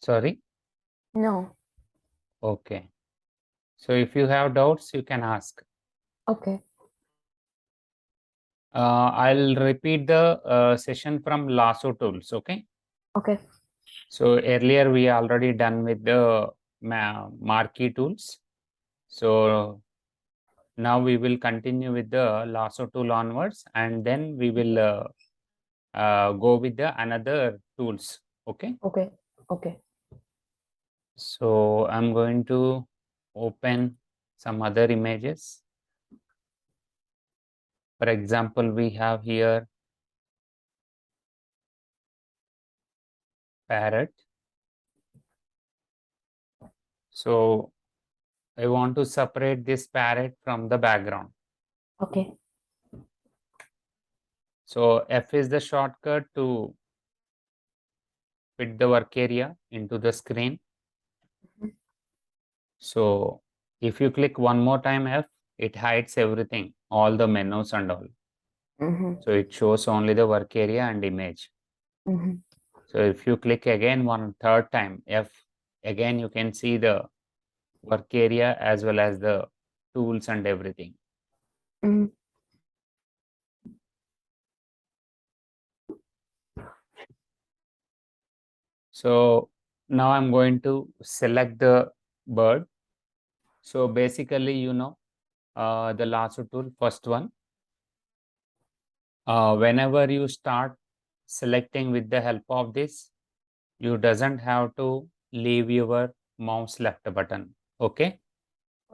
Sorry? No. Okay. So if you have doubts, you can ask. Okay. I'll repeat the session from Lasso Tools, okay? Okay. So earlier we already done with the marquee tools. So now we will continue with the Lasso tool onwards, and then we will go with the another tools, okay? Okay. Okay. So I'm going to open some other images. For example, we have here parrot. So I want to separate this parrot from the background. Okay. So F is the shortcut to fit the work area into the screen. Mhm. So if you click one more time F, it hides everything, all the menus and all. Mm-hmm. So it shows only the work area and image. Mm-hmm. So if you click again one third time F, again you can see the work area as well as the tools and everything. Mm-hmm. So now I'm going to select the bird. So basically, the lasso tool, first one, whenever you start selecting with the help of this, you doesn't have to leave your mouse left button, okay?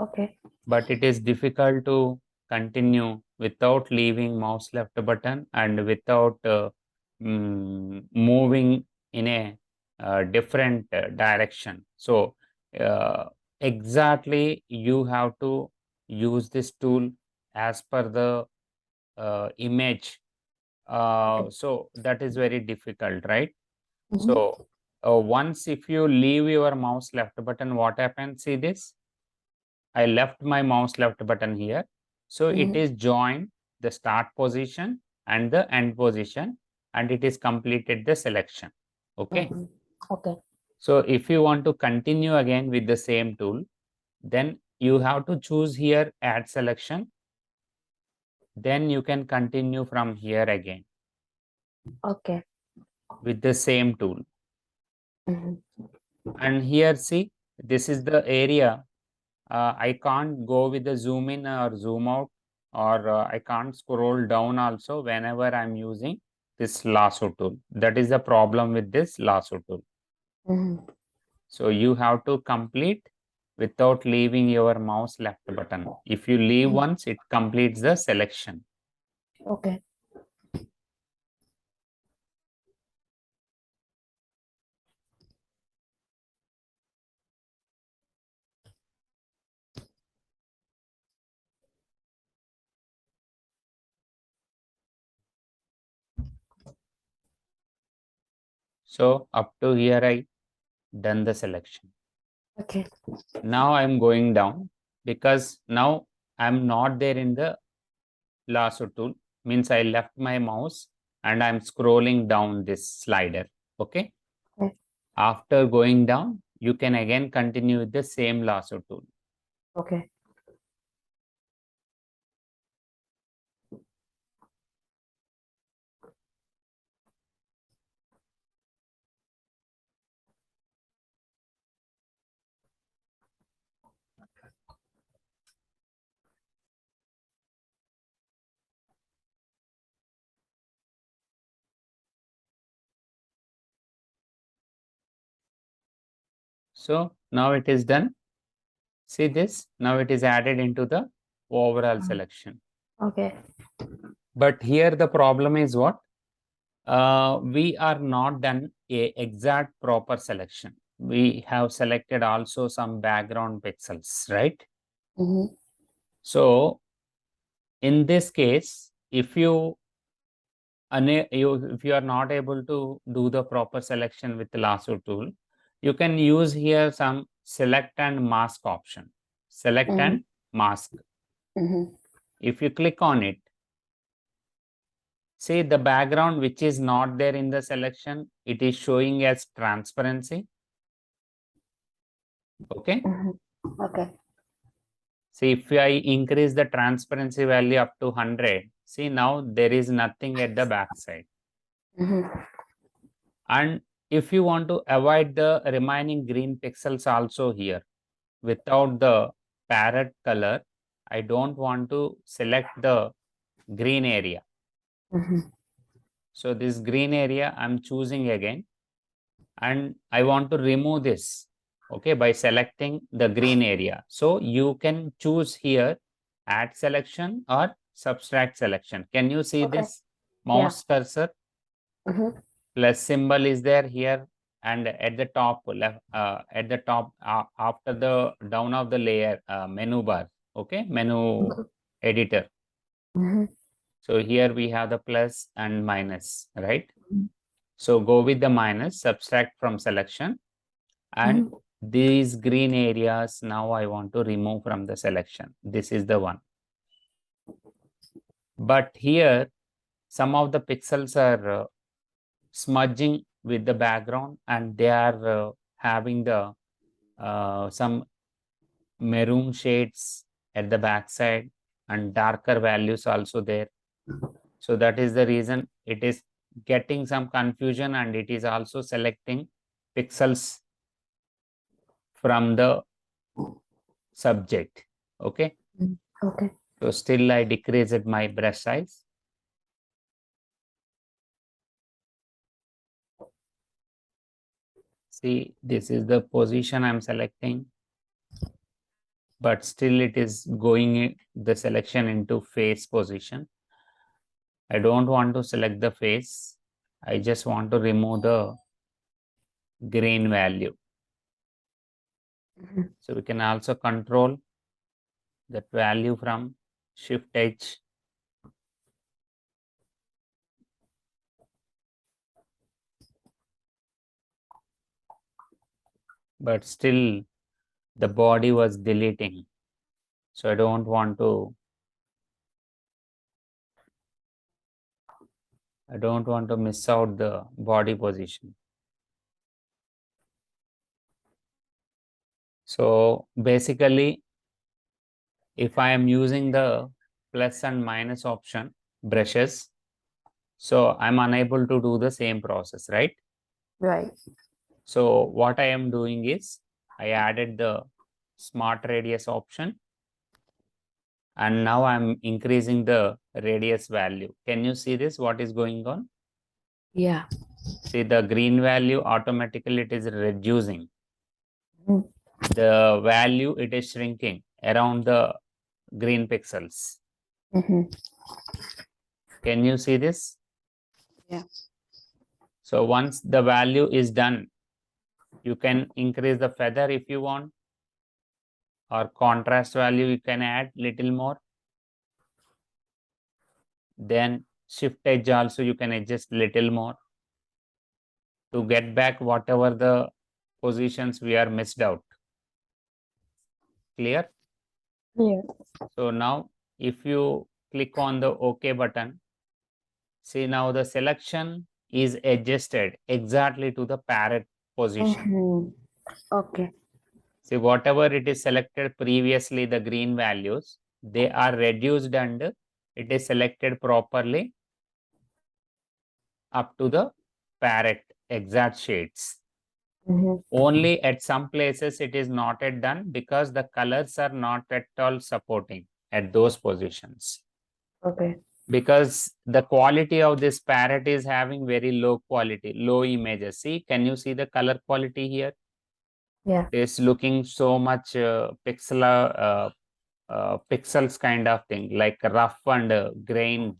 Okay. But it is difficult to continue without leaving mouse left button and without moving in a different direction. So exactly you have to use this tool as per the image. Okay. So that is very difficult, right? Mm-hmm. So once if you leave your mouse left button, what happens? See this? I left my mouse left button here. So it Mm-hmm. is joined the start position and the end position, and it is completed the selection. Okay. Mm-hmm. Okay. So if you want to continue again with the same tool, then you have to choose here add selection. Then you can continue from here again Okay. with the same tool. Mm-hmm. And here, see, this is the area. I can't go with the zoom in or zoom out, or I can't scroll down also whenever I'm using this lasso tool. That is the problem with this lasso tool. Mm-hmm. So you have to complete without leaving your mouse left button. If you leave once, it completes the selection. Okay. So up to here, I done the selection. Okay. Now I'm going down because now I'm not there in the lasso tool, means I left my mouse and I'm scrolling down this slider. Okay. Okay. After going down, you can again continue with the same lasso tool. Okay. So now it is done. See this, now it is added into the overall selection. Okay. But here the problem is what? We are not done a exact proper selection. We have selected also some background pixels, right? Mm-hmm. So in this case, if you if you are not able to do the proper selection with the lasso tool, you can use here some select and mask option. Select Mm-hmm. and mask. Mm-hmm. If you click on it, see the background which is not there in the selection, it is showing as transparency. Okay. Okay. See, if I increase the transparency value up to 100, see now there is nothing at the back side. And if you want to avoid the remaining green pixels also here, without the parrot color, I don't want to select the green area. So this green area I'm choosing again, and I want to remove this, okay, by selecting the green area. So you can choose here add selection or subtract selection. Can you see Okay. this mouse cursor? Plus symbol is there here, and at the top left, at the top after the down of the layer menu bar, okay, menu editor. So here we have the plus and minus, right? So go with the minus, subtract from selection, and these green areas now I want to remove from the selection. This is the one. But here some of the pixels are smudging with the background, and they are having the some maroon shades at the backside and darker values also there. So that is the reason it is getting some confusion, and it is also selecting pixels from the subject. Okay. Okay. So still I decreased my brush size. See, this is the position I'm selecting, but still it is going the selection into face position. I don't want to select the face. I just want to remove the green value. So we can also control that value from Shift H. But still the body was deleting. So I don't want to miss out the body position. So basically, if I am using the plus and minus option brushes, so I'm unable to do the same process, right? Right. So what I am doing is I added the smart radius option, and now I'm increasing the radius value. Can you see this? What is going on? Yeah. See, the green value automatically it is reducing. The value it is shrinking around the green pixels. Can you see this? Yeah. So once the value is done, you can increase the feather if you want, or contrast value you can add little more. Then shift edge also you can adjust little more to get back whatever the positions we are missed out. Clear? Yeah. So now if you click on the OK button, see now the selection is adjusted exactly to the parrot position. Okay. See, whatever it is selected previously, the green values, they are reduced and it is selected properly up to the parrot exact shades. Only at some places it is not yet done because the colors are not at all supporting at those positions. Okay. Because the quality of this parrot is having very low quality, low images. See, can you see the color quality here? Yeah. It's looking so much pixels kind of thing, like rough and grain,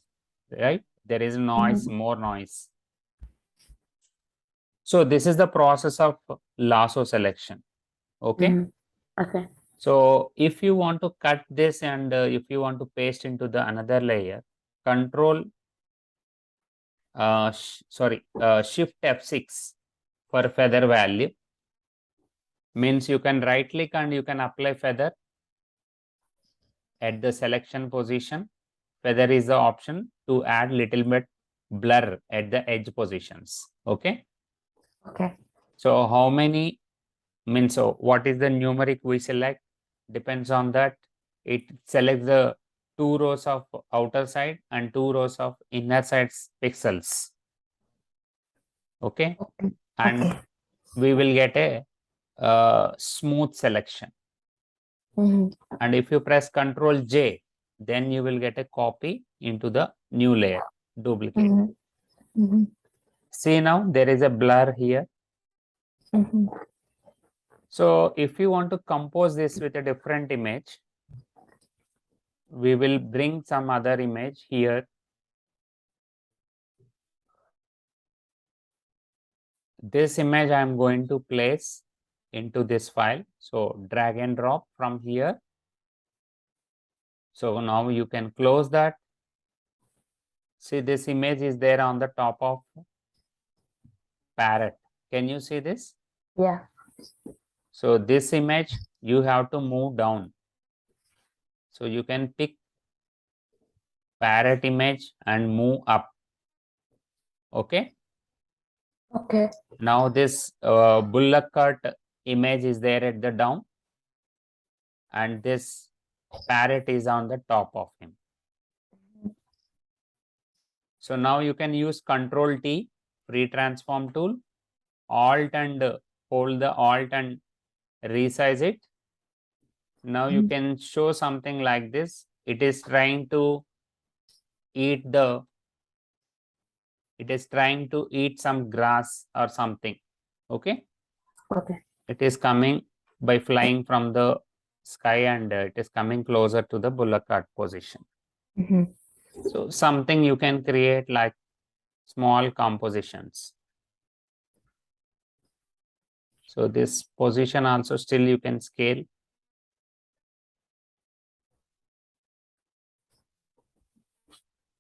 right? There is noise, more noise. So this is the process of lasso selection. Okay. Okay. So if you want to cut this and if you want to paste into the another layer, control shift F6 for feather value. Means you can right click and you can apply feather at the selection position. Feather is the option to add little bit blur at the edge positions. Okay. Okay. So how many means so what is the numeric we select depends on that. It selects the 2 rows of outer side and 2 rows of inner side pixels. Okay, Okay. and Okay. we will get a smooth selection. Mm-hmm. And if you press Ctrl J, then you will get a copy into the new layer, duplicate. Mm-hmm. Mm-hmm. See, now there is a blur here. Mm-hmm. So if you want to compose this with a different image, we will bring some other image here. This image I am going to place into this file. So drag and drop from here. So now you can close that. See, this image is there on the top of parrot. Can you see this? Yeah. So this image you have to move down. So you can pick parrot image and move up. Okay. Okay. Now this bullock cart image is there at the down, and this parrot is on the top of him. So now you can use Ctrl T, free transform tool, Alt and hold the Alt and resize it. Now you can show something like this. It is trying to eat some grass or something. Okay. Okay. It is coming by flying from the sky, and it is coming closer to the bullock cart position. Mm-hmm. So something you can create like small compositions. So this position also still you can scale.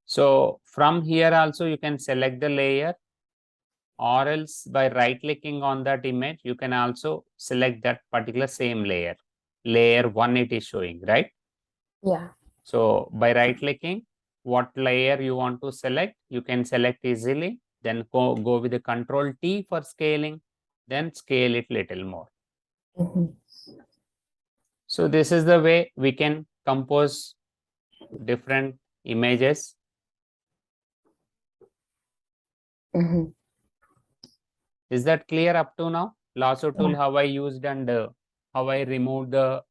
So from here also you can select the layer, or else by right clicking on that image, you can also select that particular same layer. Layer 1 it is showing, right? Yeah. So by right clicking, what layer you want to select, you can select easily. Then go with the Ctrl T for scaling, then scale it little more. Mm-hmm. So this is the way we can compose different images. Mm-hmm. Is that clear up to now? Lasso tool, Yeah. how I used and how I removed the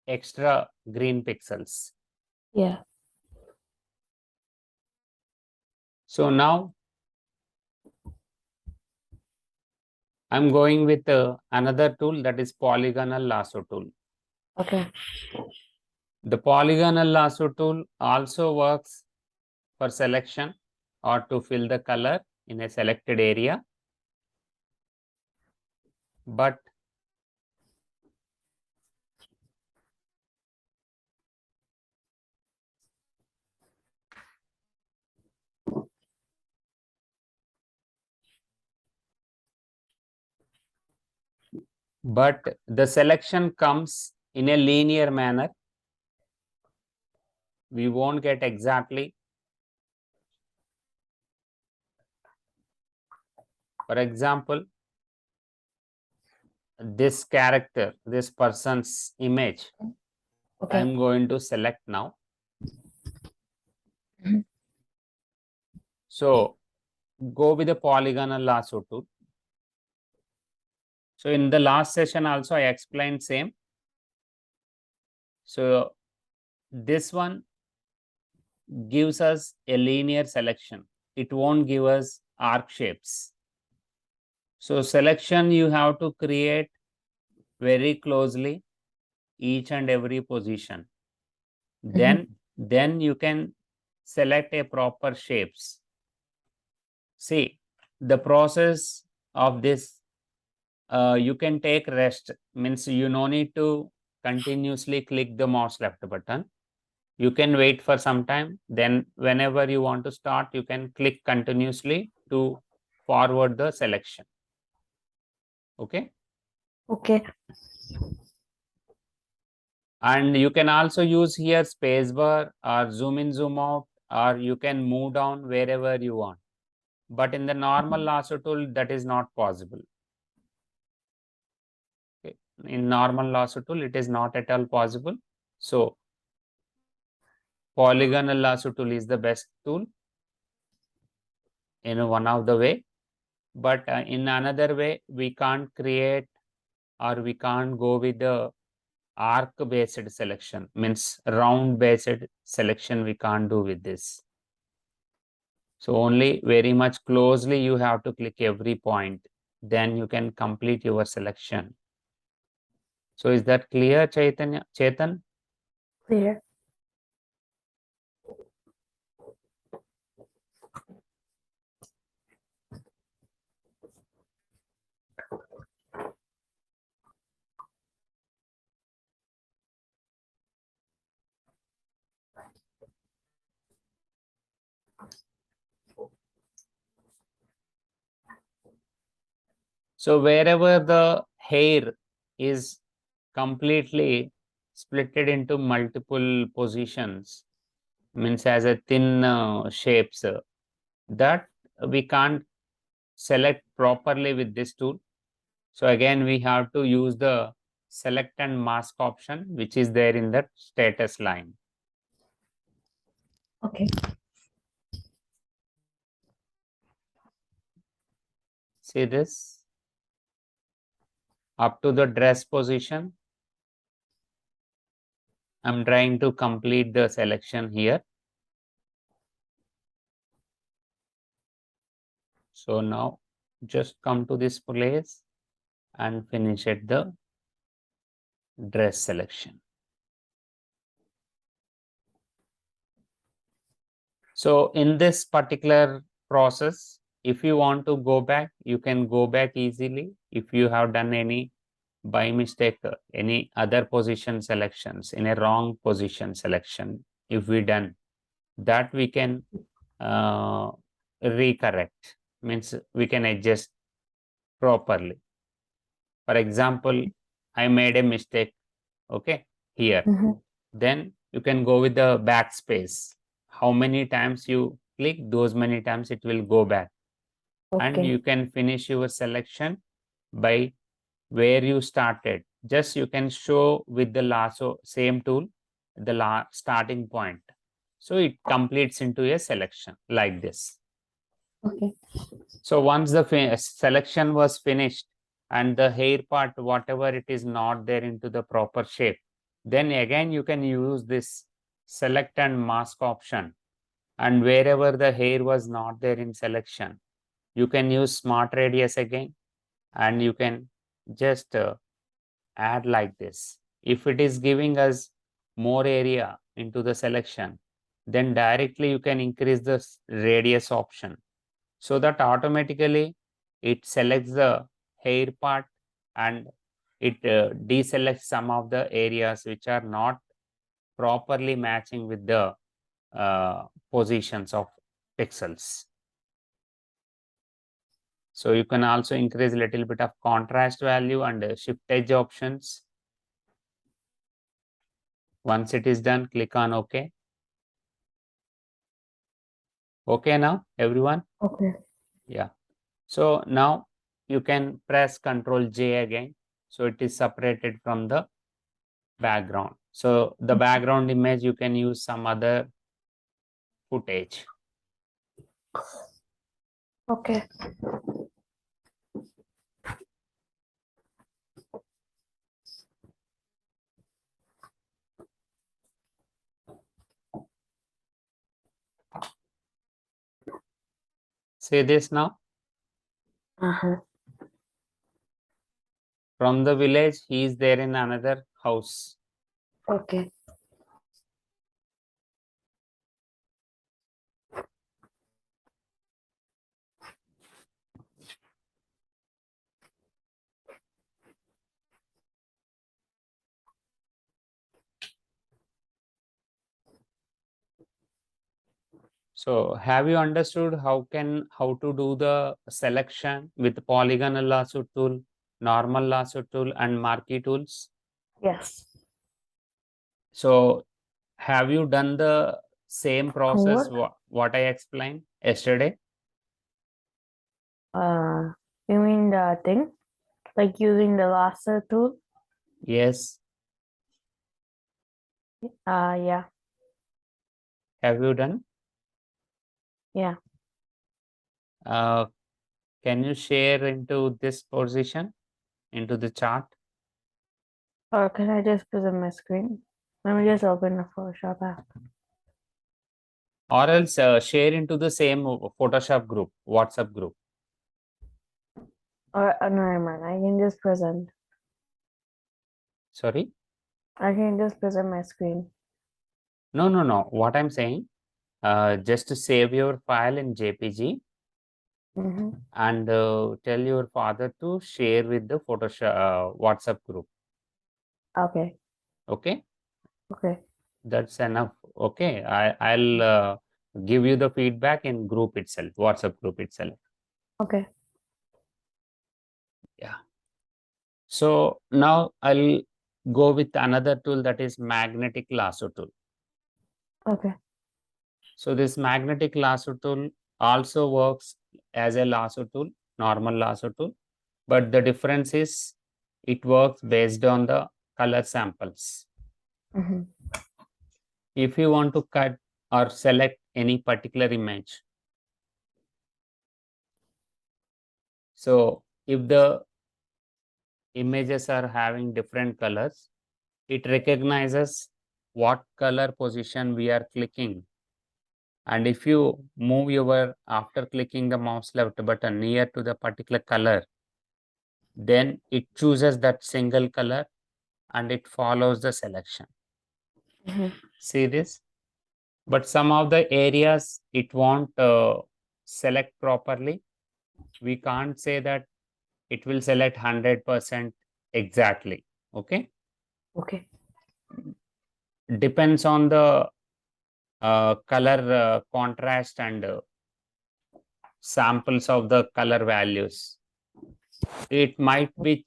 extra green pixels. Yeah. So now I'm going with another tool, that is polygonal lasso tool. Okay. The polygonal lasso tool also works for selection or to fill the color in a selected area. But the selection comes in a linear manner. We won't get exactly. For example, this character, this person's image, Okay. I'm going to select now. Mhm. So go with the polygonal lasso tool. So in the last session also I explained same. So this one gives us a linear selection. It won't give us arc shapes. So selection you have to create very closely each and every position. Then you can select a proper shapes. See, the process of this, you can take rest, means you no need to continuously click the mouse left button. You can wait for some time. Then whenever you want to start, you can click continuously to forward the selection. Okay. Okay. And you can also use here spacebar or zoom in, zoom out, or you can move down wherever you want. But in the normal lasso tool, that is not possible. Okay. in normal lasso tool, it is not at all possible. So polygonal lasso tool is the best tool in one of the way, but in another way, we can't create or we can't go with the arc based selection, means round based selection we can't do with this. So only very much closely you have to click every point, then you can complete your selection. So is that clear, Chetan? Clear. So wherever the hair is completely splitted into multiple positions, means as a thin shapes, that we can't select properly with this tool. So again, we have to use the select and mask option, which is there in the status line. Okay. See this? Up to the dress position, I'm trying to complete the selection here. So now just come to this place and finish at the dress selection. So in this particular process, if you want to go back, you can go back easily. If you have done any by mistake, any other position selections in a wrong position selection, if we done that, we can recorrect, means we can adjust properly. For example, I made a mistake, okay, here. Then you can go with the backspace. How many times you click, those many times it will go back. And you can finish your selection by where you started. Just you can show with the lasso, same tool, the starting point. So it completes into a selection like this. Okay. So once the selection was finished and the hair part, whatever it is not there into the proper shape, then again you can use this select and mask option. And wherever the hair was not there in selection, you can use smart radius again, and you can just add like this. If it is giving us more area into the selection, then directly you can increase the radius option, so that automatically it selects the hair part and it deselects some of the areas which are not properly matching with the positions of pixels. So you can also increase a little bit of contrast value and shift edge options. Once it is done, click on OK. Okay now, everyone? Okay. Yeah. So now you can press Ctrl J again. So it is separated from the background. So the background image, you can use some other footage. Okay. See this now? From the village, he is there in another house. Okay. So have you understood how to do the selection with polygonal lasso tool, normal lasso tool, and marquee tools? Yes. So have you done the same process Homework? what I explained yesterday? You mean the thing? Like using the lasso tool? Yes. Yeah. Have you done? Yeah. Can you share into this position, into the chart? Or can I just present my screen? Let me just open the Photoshop app. Or else share into the same Photoshop group, WhatsApp group. Or no, never mind. I can just present. Sorry? I can just present my screen. No, no, no. What I'm saying, just to save your file in JPG Mm-hmm. and tell your father to share with the Photoshop WhatsApp group. Okay. Okay, Okay. that's enough. Okay, I'll give you the feedback in group itself, WhatsApp group itself. Okay. Yeah. So now I'll go with another tool, that is magnetic lasso tool. Okay. So this magnetic lasso tool also works as a lasso tool, normal lasso tool, but the difference is it works based on the color samples. Mm-hmm. If you want to cut or select any particular image, so if the images are having different colors, it recognizes what color position we are clicking. And if you move your, after clicking the mouse left button near to the particular color, then it chooses that single color and it follows the selection. Mm-hmm. See this? But some of the areas it won't select properly. We can't say that it will select 100% exactly. Okay. Okay. Depends on the color contrast and samples of the color values. It might be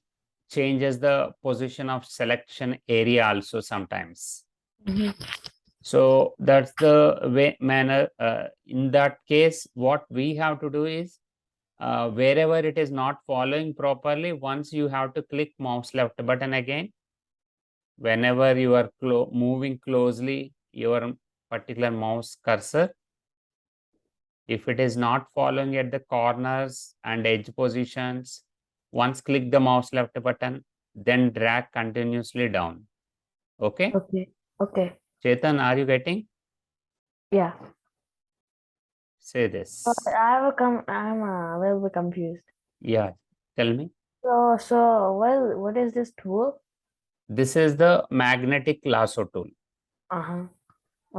changes the position of selection area also sometimes. Mm-hmm. So that's the way manner. In that case, what we have to do is wherever it is not following properly, once you have to click mouse left button again. Whenever you are moving closely your particular mouse cursor, if it is not following at the corners and edge positions, once click the mouse left button, then drag continuously down. Okay. Okay. Okay. Chetan, are you getting? Yeah. Say But this. I'm a little bit confused. Yeah, tell me. What is this tool? This is the magnetic lasso tool. Uh-huh.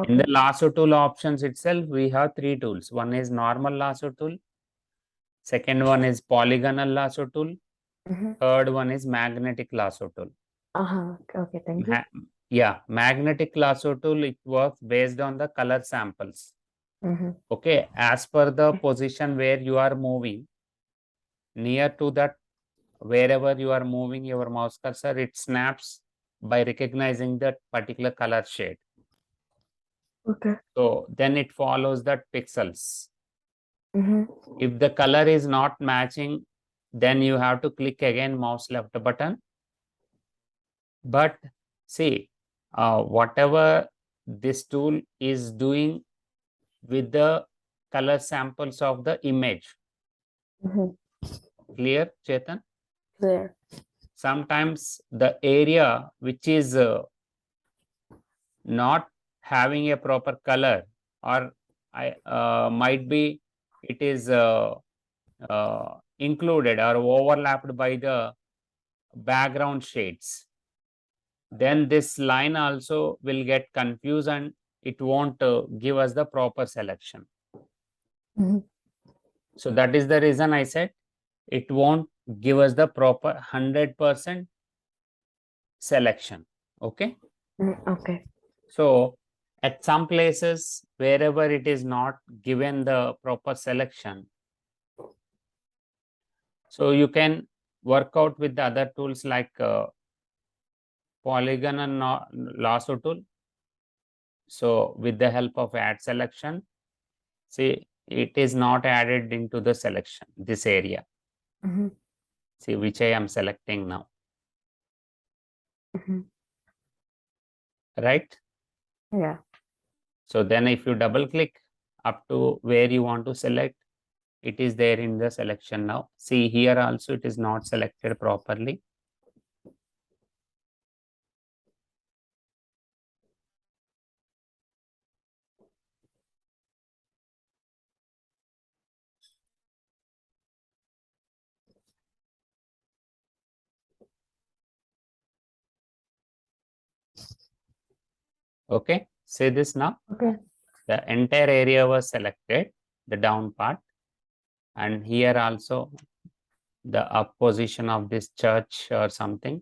In the Okay. lasso tool options itself, we have three tools. One is normal lasso tool. Second one is polygonal lasso tool. Mm-hmm. Third one is magnetic lasso tool. Uh-huh. Okay, thank you. Yeah, magnetic lasso tool, it works based on the color samples. Mm-hmm. Okay, as per the position where you are moving, near to that, wherever you are moving your mouse cursor, it snaps by recognizing that particular color shade. Okay. So then it follows that pixels. Mm-hmm. If the color is not matching, then you have to click again mouse left button. But see, whatever this tool is doing with the color samples of the image. Mm-hmm. Clear, Chetan? Clear. Sometimes the area which is not having a proper color, or I might be it is included or overlapped by the background shades, then this line also will get confused and it won't give us the proper selection. Mm-hmm. So that is the reason I said it won't give us the proper 100% selection. Okay. Okay. So at some places, wherever it is not given the proper selection, so you can work out with the other tools like polygon and lasso tool. So with the help of add selection, see, it is not added into the selection, this area. Mm-hmm. See, which I am selecting now. right? Yeah. So then if you double click up to where you want to select, it is there in the selection now. See here also it is not selected properly. Okay, say this now. Okay. The entire area was selected, the down part, and here also the up position of this church or something.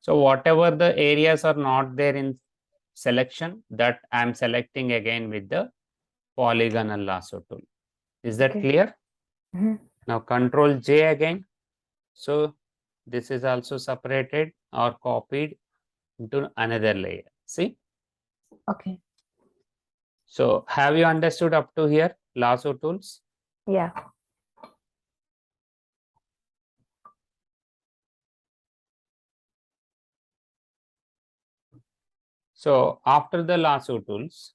So whatever the areas are not there in selection, that I am selecting again with the polygonal lasso tool. Is that Okay. clear? Mhm. Now Control J again. So this is also separated or copied into another layer. See? Okay. So have you understood up to here lasso tools? Yeah. So after the lasso tools,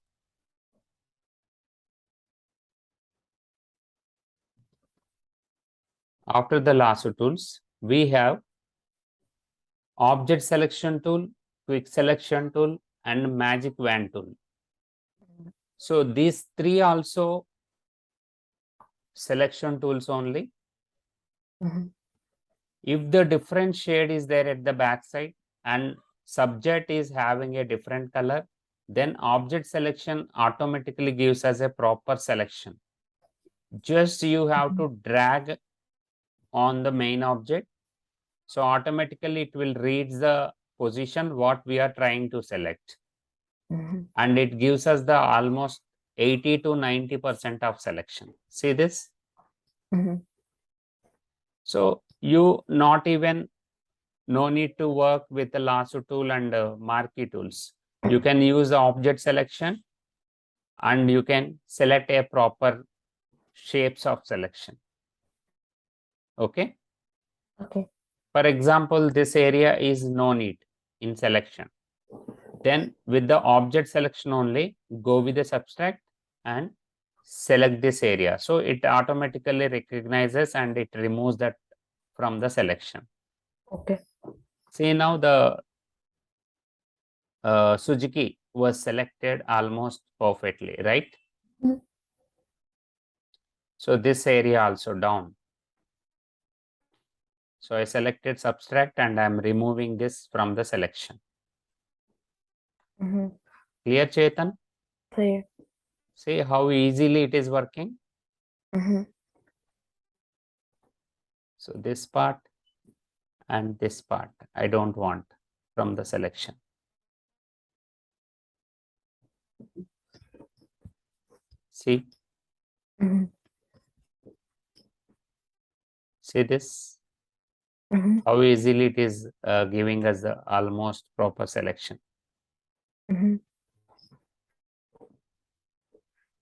we have object selection tool, quick selection tool, and magic wand tool. So these three also selection tools only. If the different shade is there at the back side and subject is having a different color, then object selection automatically gives us a proper selection. Just you have to drag on the main object. So automatically it will read the position what we are trying to select. And it gives us the almost 80 to 90% of selection. See this? So you not even no need to work with the lasso tool and marquee tools. You can use the object selection and you can select a proper shapes of selection. Okay. Okay. For example, this area is no need in selection. Then with the object selection only, go with the subtract and select this area. So it automatically recognizes and it removes that from the selection. Okay. See now the Suzuki was selected almost perfectly, right? So this area also down. So I selected subtract and I'm removing this from the selection. Clear, Chetan? Clear. See how easily it is working. So this part and this part I don't want from the selection. See? See this? How easily it is giving us the almost proper selection.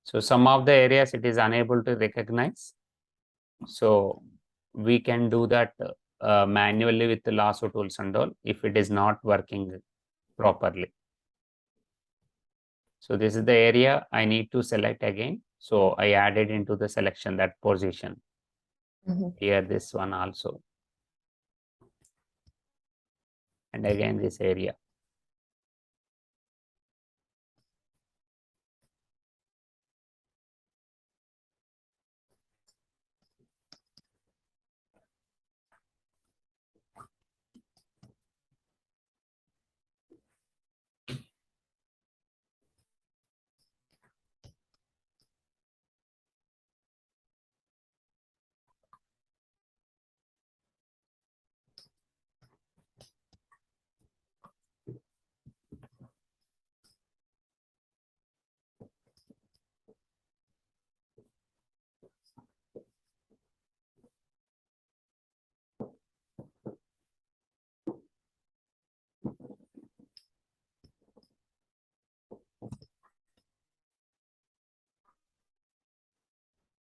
So some of the areas it is unable to recognize. So we can do that manually with the lasso tools and all if it is not working properly. So this is the area I need to select again. So I added into the selection that position. Here this one also. And again this area.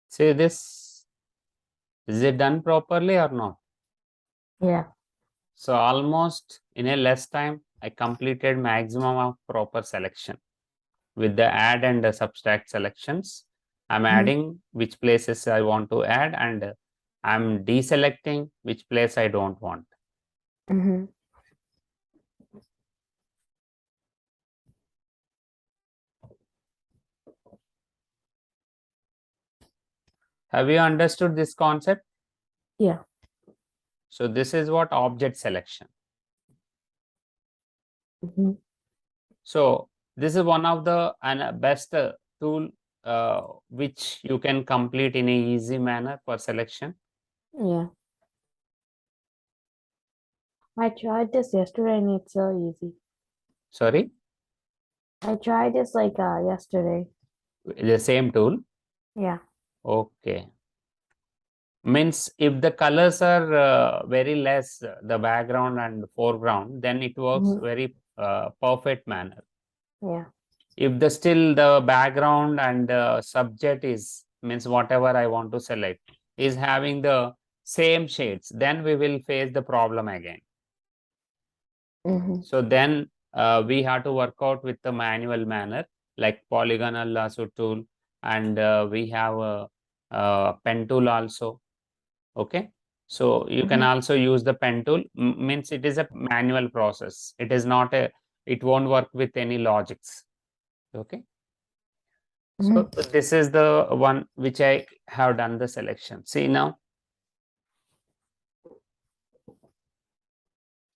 See this? Is it done properly or not? Yeah. So almost in a less time, I completed maximum of proper selection with the add and the subtract selections. I'm adding which places I want to add, and I'm deselecting which place I don't want. Mm-hmm. Have you understood this concept? Yeah. So this is what object selection. Mm-hmm. So this is one of the best tool which you can complete in a easy manner for selection. Yeah. I tried this yesterday and it's so easy. Sorry, I tried this like yesterday. the same tool. Yeah. Okay. Means if the colors are very less, the background and foreground, then it works Mm-hmm. very perfect manner. Yeah. If the still the background and subject is means whatever I want to select is having the same shades, then we will face the problem again. Mm-hmm. So then we have to work out with the manual manner like polygonal lasso tool, and we have a pen tool also. Okay, so you can also use the pen tool. Means it is a manual process. It is not a. It won't work with any logics. Okay. So this is the one which I have done the selection. See now.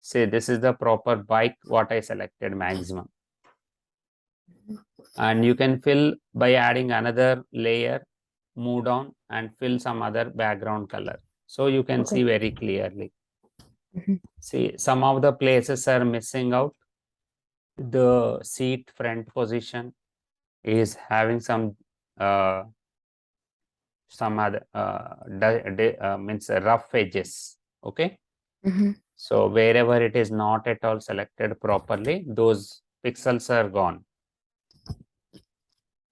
See, this is the proper bike what I selected maximum. And you can fill by adding another layer, move down and fill some other background color. So you can see very clearly. See, some of the places are missing out. The seat front position is having some other means rough edges. Okay. Mm-hmm. So wherever it is not at all selected properly, those pixels are gone.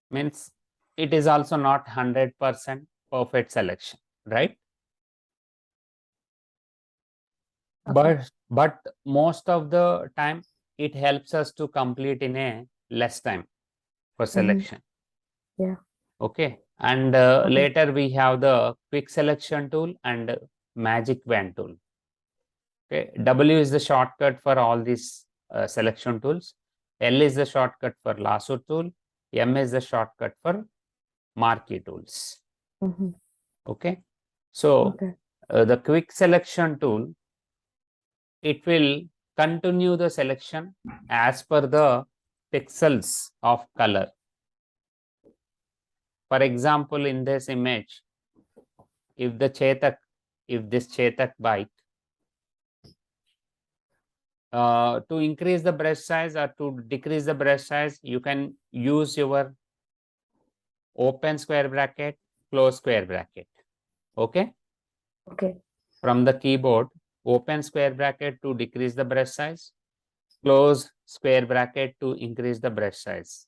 Means it is also not 100% perfect selection, right? But most of the time it helps us to complete in a less time for selection. Yeah. Okay. And later we have the quick selection tool and magic wand tool. Okay. W is the shortcut for all these selection tools. L is the shortcut for lasso tool. M is the shortcut for marquee tools. Mm-hmm. Okay. So the quick selection tool, it will continue the selection as per the pixels of color. For example, in this image, if this Chetak bike, to increase the brush size or to decrease the brush size, you can use your open square bracket, close square bracket. Okay. From the keyboard, open square bracket to decrease the brush size, close square bracket to increase the brush size.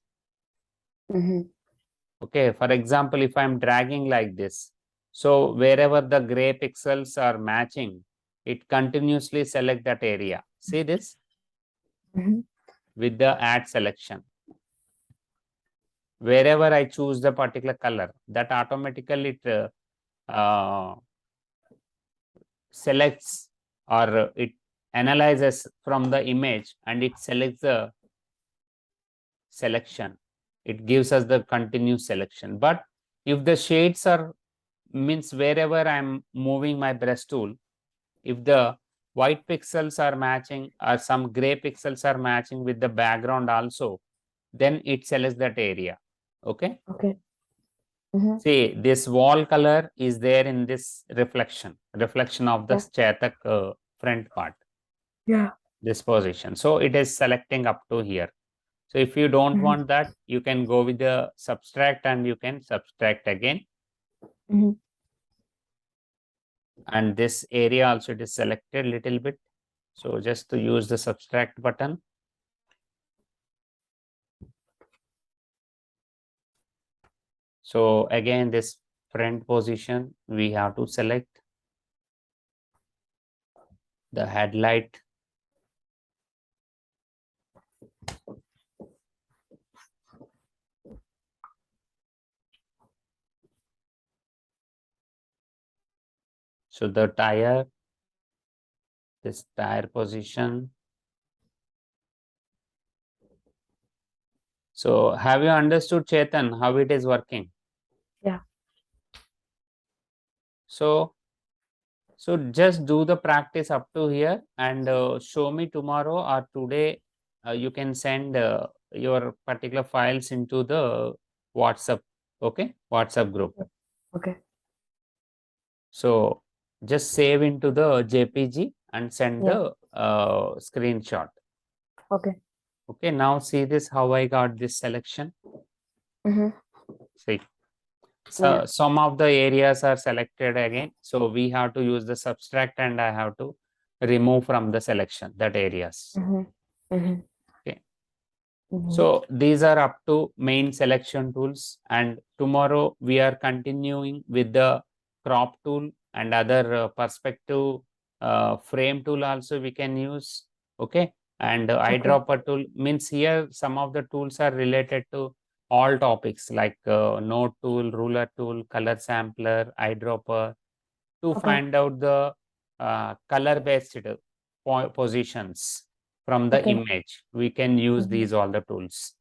Okay, for example, if I'm dragging like this, so wherever the gray pixels are matching, it continuously select that area. See this with the add selection. Wherever I choose the particular color, that automatically it selects or it analyzes from the image and it selects the selection. It gives us the continuous selection. But if the shades are means wherever I'm moving my brush tool, if the white pixels are matching or some gray pixels are matching with the background also, then it selects that area. Okay. See, this wall color is there in this reflection of the Chetak front part. Yeah. This position. So it is selecting up to here. So if you don't want that, you can go with the subtract and you can subtract again. And this area also it is selected little bit. So just to use the subtract button. So again, this front position, we have to select the headlight. So the tire, this tire position. So have you understood, Chetan, how it is working? Yeah. So just do the practice up to here and show me tomorrow or today. You can send your particular files into the WhatsApp, okay? WhatsApp group. Okay. So just save into the JPG and send Yeah. the screenshot. Okay. Okay, now see this, how I got this selection. Mm-hmm. See, so some of the areas are selected again. So we have to use the subtract and I have to remove from the selection that areas. Mm-hmm. Mm-hmm. Okay. Mm-hmm. So these are up to main selection tools, and tomorrow we are continuing with the crop tool and other perspective frame tool also we can use. Okay. And eyedropper tool means here some of the tools are related to all topics like node tool, ruler tool, color sampler, eyedropper to find out the color based positions from the image. We can use these all the tools.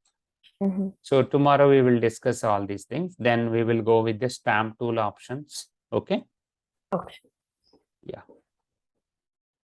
Mm-hmm. So tomorrow we will discuss all these things. Then we will go with the stamp tool options. Okay. Okay. Yeah.